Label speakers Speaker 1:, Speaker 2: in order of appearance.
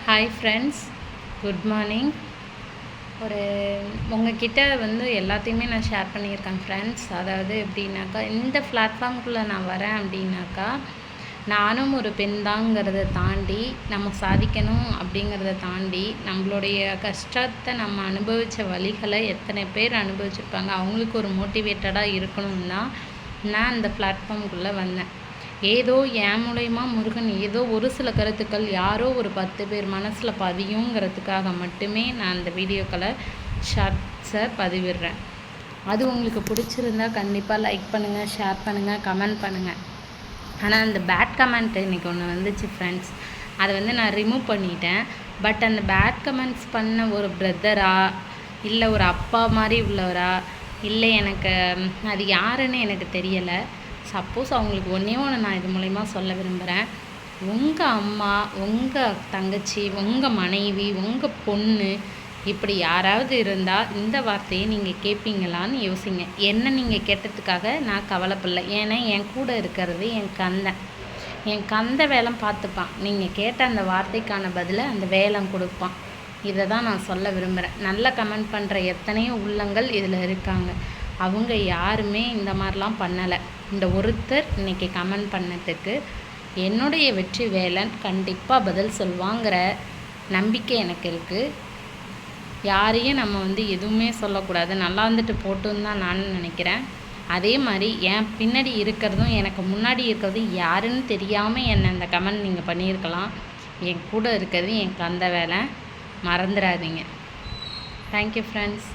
Speaker 1: Hi friends, good morning. ஒரு உங்ககிட்ட எல்லாத்தையுமே நான் ஷேர் பண்ணியிருக்கேன் ஃப்ரெண்ட்ஸ். அதாவது எப்படின்னாக்கா, இந்த பிளாட்ஃபார்முக்குள்ளே நான் வரேன் அப்படின்னாக்கா, நானும் ஒரு பெண் தாங்கிறத தாண்டி நம்ம சாதிக்கணும் அப்படிங்கிறத தாண்டி நம்மளுடைய கஷ்டத்தை நம்ம அனுபவித்த வழிகளை எத்தனை பேர் அனுபவிச்சிருப்பாங்க, அவங்களுக்கு ஒரு மோட்டிவேட்டடாக இருக்கணும் தான் நான் இந்த பிளாட்ஃபார்முக்குள்ளே வந்தேன். ஏதோ என் மூலயமா முருகன் ஏதோ ஒரு சில கருத்துக்கள் யாரோ ஒரு 10 பேர் மனசில் பதியுங்கிறதுக்காக மட்டுமே நான் அந்த வீடியோக்களை ஷார்ட்ஸை பதிவிடுறேன். அது உங்களுக்கு பிடிச்சிருந்தா கண்டிப்பாக லைக் பண்ணுங்கள், ஷேர் பண்ணுங்கள், கமெண்ட் பண்ணுங்கள். ஆனால் அந்த பேட் கமெண்ட் இன்றைக்கி ஒன்று வந்துச்சு ஃப்ரெண்ட்ஸ். அதை நான் ரிமூவ் பண்ணிட்டேன். பட் அந்த பேட் கமெண்ட்ஸ் பண்ண ஒரு பிரதரா, இல்லை ஒரு அப்பா மாதிரி உள்ளவரா, இல்லை எனக்கு அது யாருன்னு எனக்கு தெரியலை. சப்போஸ் அவங்களுக்கு ஒன்றே ஒன்று நான் இது மூலயமா சொல்ல விரும்புகிறேன். உங்கள் அம்மா, உங்கள் தங்கச்சி, உங்கள் மனைவி, உங்கள் பொண்ணு இப்படி யாராவது இருந்தால் இந்த வார்த்தையை நீங்கள் கேட்பீங்களான்னு யோசிங்க. என்ன நீங்கள் கேட்டதுக்காக நான் கவலைப்படல. ஏன்னா என் கூட இருக்கிறது என் கந்த வேலை பார்த்துப்பான். நீங்கள் கேட்ட அந்த வார்த்தைக்கான பதிலை அந்த வேலை கொடுப்பான். இதை தான் நான் சொல்ல விரும்புகிறேன். நல்ல கமெண்ட் பண்ணுற எத்தனையோ உள்ளங்கள் இதில் இருக்காங்க. அவங்க யாருமே இந்த மாதிரிலாம் பண்ணலை. இந்த ஒருத்தர் இன்றைக்கி கமெண்ட் பண்ணதுக்கு என்னுடைய வெற்றி வேலன் கண்டிப்பாக பதில் சொல்வாங்கிற நம்பிக்கை எனக்கு இருக்குது. யாரையும் நம்ம எதுவுமே சொல்லக்கூடாது, நல்லா போட்டுன்னு தான் நான் நினைக்கிறேன். அதே மாதிரி என் பின்னாடி இருக்கிறதும் எனக்கு முன்னாடி இருக்கிறதும் யாருன்னு தெரியாமல் என்னை அந்த கமெண்ட் நீங்கள் பண்ணியிருக்கலாம். என் கூட இருக்கிறது என் கந்த வேலை, மறந்துடாதீங்க. Thank you friends.